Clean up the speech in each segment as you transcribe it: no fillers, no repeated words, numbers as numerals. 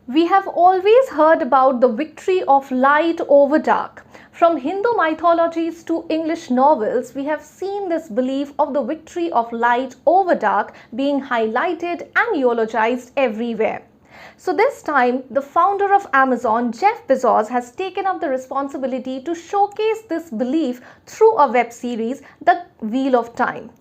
We have always heard about the victory of light over dark. From Hindu mythologies to English novels, we have seen this belief of the victory of light over dark being highlighted and eulogized everywhere. So this time, the founder of Amazon, Jeff Bezos, has taken up the responsibility to showcase this belief through a web series, The Wheel of Time.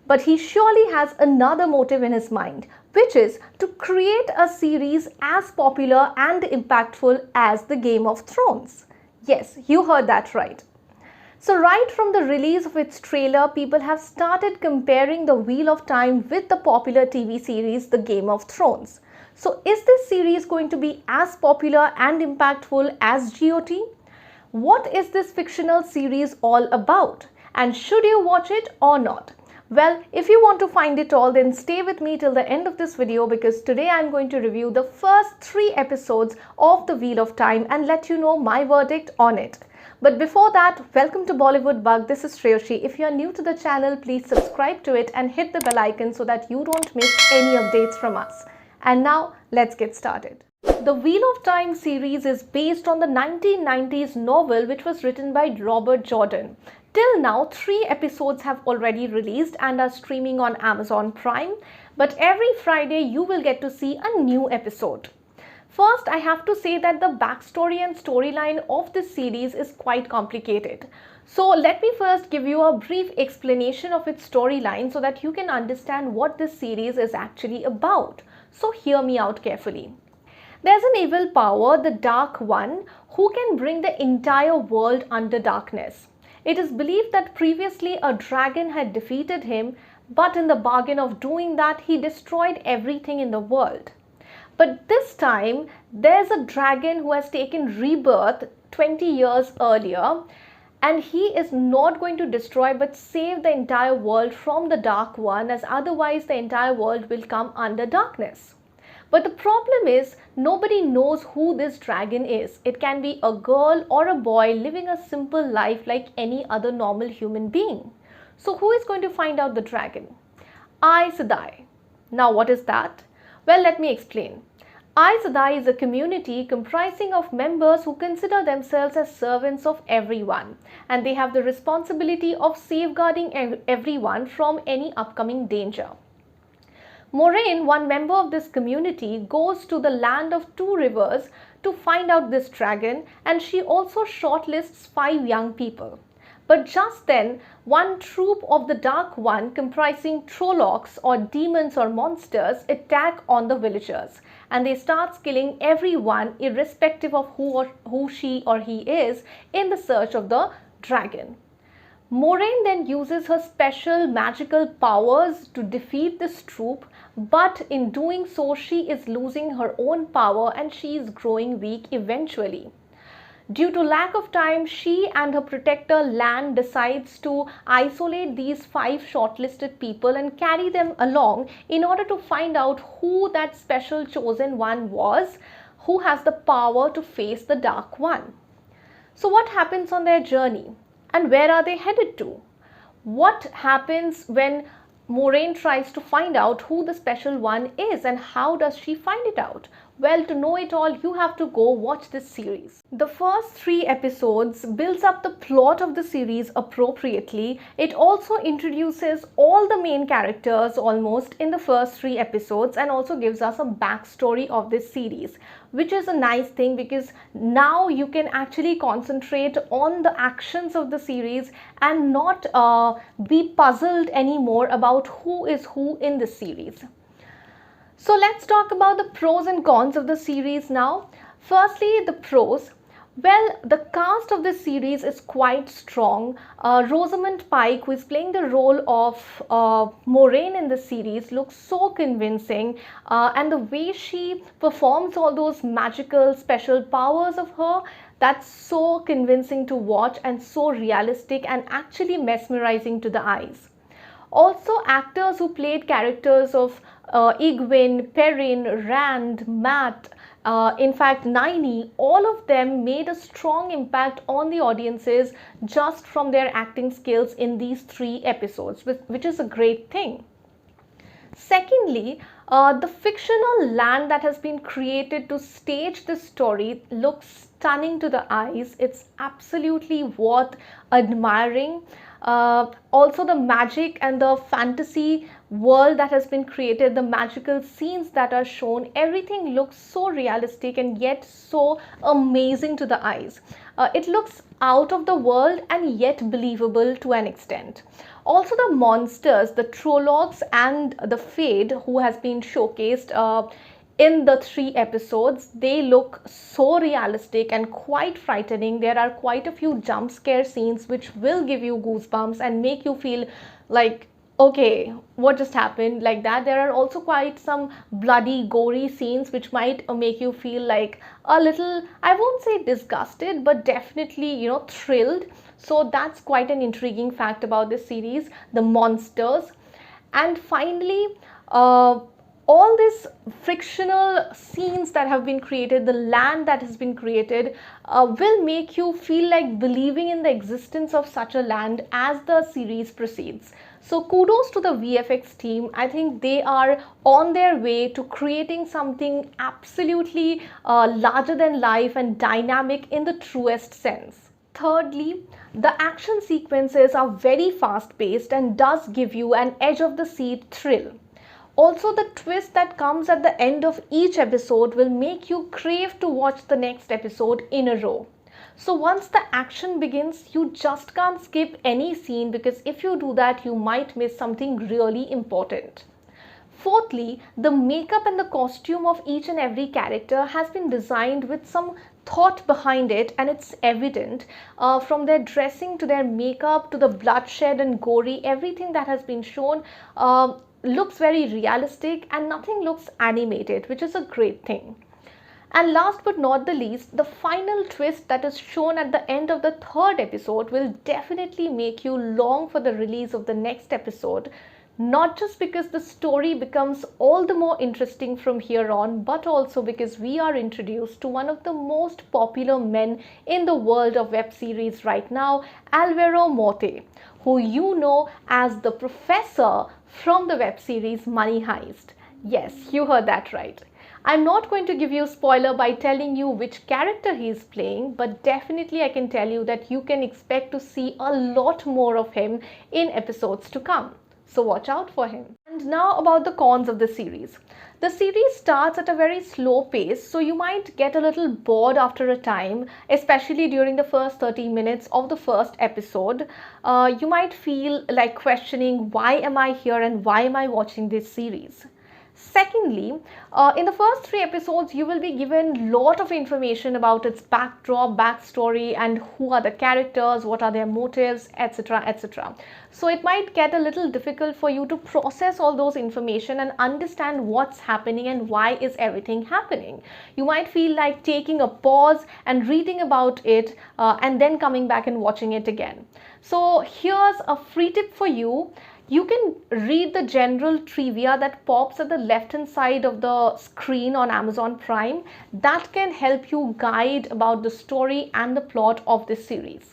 But he surely has another motive in his mind, which is to create a series as popular and impactful as the Game of Thrones. Yes, you heard that right. So right from the release of its trailer, people have started comparing the Wheel of Time with the popular TV series The Game of Thrones. So is this series going to be as popular and impactful as GOT? What is this fictional series all about? And should you watch it or not? Well, if you want to find it all, then stay with me till the end of this video, because today I'm going to review the first 3 episodes of The Wheel of Time and let you know my verdict on it. But before that, welcome to Bollywood Bug. This is Shreyoshi. If you are new to the channel, please subscribe to it and hit the bell icon so that you don't miss any updates from us. And now, let's get started. The Wheel of Time series is based on the 1990s novel which was written by Robert Jordan. Till now, 3 episodes have already released and are streaming on Amazon Prime, but every Friday you will get to see a new episode. First, I have to say that the backstory and storyline of this series is quite complicated. So let me first give you a brief explanation of its storyline so that you can understand what this series is actually about. So hear me out carefully. There's an evil power, the Dark One, who can bring the entire world under darkness. It is believed that previously a dragon had defeated him, but in the bargain of doing that, he destroyed everything in the world. But this time, there's a dragon who has taken rebirth 20 years earlier, and he is not going to destroy but save the entire world from the Dark One, as otherwise the entire world will come under darkness. But the problem is, nobody knows who this dragon is. It can be a girl or a boy living a simple life like any other normal human being. So who is going to find out the dragon? Aes Sedai. Now what is that? Well, let me explain. Aes Sedai is a community comprising of members who consider themselves as servants of everyone, and they have the responsibility of safeguarding everyone from any upcoming danger. Moraine, one member of this community, goes to the land of 2 rivers to find out this dragon, and she also shortlists 5 young people. But just then, one troop of the Dark One comprising Trollocs or demons or monsters attack on the villagers, and they start killing everyone irrespective of who she or he is in the search of the dragon. Moraine then uses her special magical powers to defeat this troop, but in doing so she is losing her own power and she is growing weak eventually. Due to lack of time, she and her protector Lan decides to isolate these 5 shortlisted people and carry them along in order to find out who that special chosen one was, who has the power to face the Dark One. So what happens on their journey? And where are they headed to? What happens when Moraine tries to find out who the special one is, and how does she find it out? Well, to know it all, you have to go watch this series. The first 3 episodes builds up the plot of the series appropriately. It also introduces all the main characters almost in the first 3 episodes and also gives us a backstory of this series, which is a nice thing because now you can actually concentrate on the actions of the series and not be puzzled anymore about who is who in the series. So let's talk about the pros and cons of the series now. Firstly, the pros. Well, the cast of this series is quite strong. Rosamund Pike, who is playing the role of Moraine in the series, looks so convincing, and the way she performs all those magical special powers of her, that's so convincing to watch and so realistic and actually mesmerizing to the eyes. Also, actors who played characters of Egwene, Perrin, Rand, Matt, in fact Nynaeve, all of them made a strong impact on the audiences just from their acting skills in these 3 episodes, which is a great thing. Secondly, The fictional land that has been created to stage this story looks stunning to the eyes. It's absolutely worth admiring. Also, the magic and the fantasy world that has been created, the magical scenes that are shown, everything looks so realistic and yet so amazing to the eyes. It looks out of the world and yet believable to an extent. Also, the monsters, the Trollocs and the Fade, who has been showcased in the 3 episodes, they look so realistic and quite frightening. There are quite a few jump scare scenes which will give you goosebumps and make you feel like, okay, what just happened, like that. There are also quite some bloody, gory scenes which might make you feel like a little, I won't say disgusted, but definitely, thrilled. So that's quite an intriguing fact about this series, the monsters. And finally, all these frictional scenes that have been created, the land that has been created, will make you feel like believing in the existence of such a land as the series proceeds. So kudos to the VFX team. I think they are on their way to creating something absolutely larger than life and dynamic in the truest sense. Thirdly, the action sequences are very fast paced and does give you an edge of the seat thrill. Also, the twist that comes at the end of each episode will make you crave to watch the next episode in a row. So once the action begins, you just can't skip any scene, because if you do that, you might miss something really important. Fourthly, the makeup and the costume of each and every character has been designed with some thought behind it, and it's evident from their dressing to their makeup to the bloodshed and gory, everything that has been shown looks very realistic and nothing looks animated, which is a great thing. And last but not the least, the final twist that is shown at the end of the 3rd episode will definitely make you long for the release of the next episode, not just because the story becomes all the more interesting from here on, but also because we are introduced to one of the most popular men in the world of web series right now, Alvaro Morte, who you know as the professor from the web series Money Heist. Yes, you heard that right. I'm not going to give you a spoiler by telling you which character he is playing, but definitely I can tell you that you can expect to see a lot more of him in episodes to come. So watch out for him. And now about the cons of the series. The series starts at a very slow pace, so you might get a little bored after a time, especially during the first 30 minutes of the first episode. You might feel like questioning, why am I here and why am I watching this series? Secondly, in the first 3 episodes, you will be given a lot of information about its backdrop, backstory, and who are the characters, what are their motives, etc. etc. So it might get a little difficult for you to process all those information and understand what's happening and why is everything happening. You might feel like taking a pause and reading about it and then coming back and watching it again. So here's a free tip for you. You can read the general trivia that pops at the left hand side of the screen on Amazon Prime. That can help you guide about the story and the plot of this series.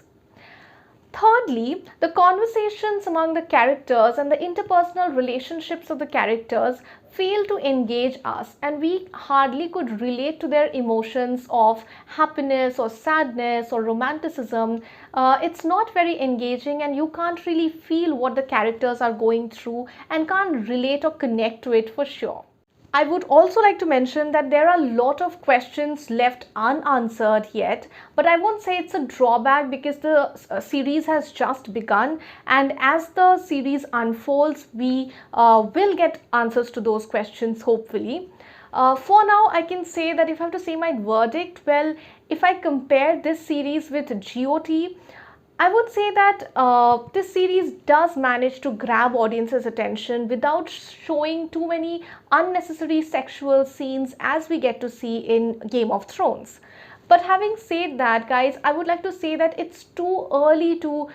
Thirdly, the conversations among the characters and the interpersonal relationships of the characters fail to engage us, and we hardly could relate to their emotions of happiness or sadness or romanticism. It's not very engaging and you can't really feel what the characters are going through and can't relate or connect to it for sure. I would also like to mention that there are a lot of questions left unanswered yet, but I won't say it's a drawback because the series has just begun, and as the series unfolds, we will get answers to those questions hopefully. For now, I can say that if I have to say my verdict, well, if I compare this series with GOT, I would say that this series does manage to grab audiences' attention without showing too many unnecessary sexual scenes as we get to see in Game of Thrones. But having said that, guys, I would like to say that it's too early to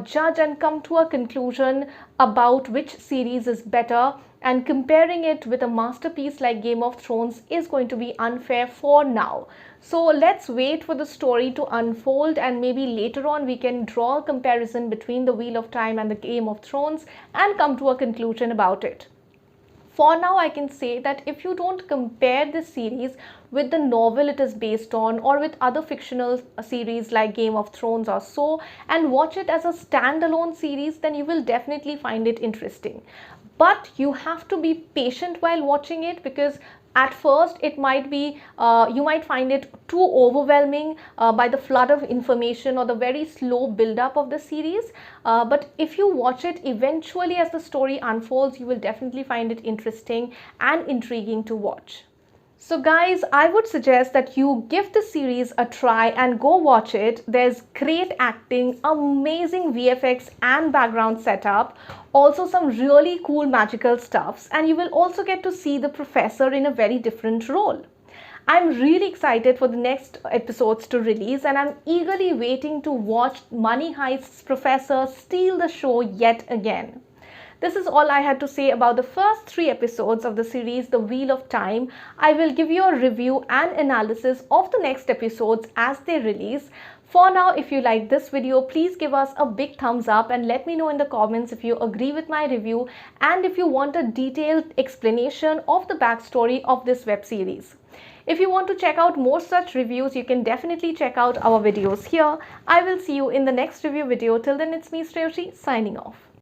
judge and come to a conclusion about which series is better, and comparing it with a masterpiece like Game of Thrones is going to be unfair for now. So let's wait for the story to unfold, and maybe later on we can draw a comparison between the Wheel of Time and the Game of Thrones and come to a conclusion about it. For now, I can say that if you don't compare this series with the novel it is based on, or with other fictional series like Game of Thrones or so, and watch it as a standalone series, then you will definitely find it interesting. But you have to be patient while watching it, because at first it might be you might find it too overwhelming by the flood of information or the very slow build up of the series, but if you watch it eventually as the story unfolds, you will definitely find it interesting and intriguing to watch. So guys, I would suggest that you give the series a try and go watch it. There's great acting, amazing VFX and background setup, also some really cool magical stuffs, and you will also get to see the professor in a very different role. I'm really excited for the next episodes to release, and I'm eagerly waiting to watch Money Heist's professor steal the show yet again. This is all I had to say about the first 3 episodes of the series The Wheel of Time. I will give you a review and analysis of the next episodes as they release. For now, if you like this video, please give us a big thumbs up and let me know in the comments if you agree with my review and if you want a detailed explanation of the backstory of this web series. If you want to check out more such reviews, you can definitely check out our videos here. I will see you in the next review video. Till then, it's me, Shreyoshi, signing off.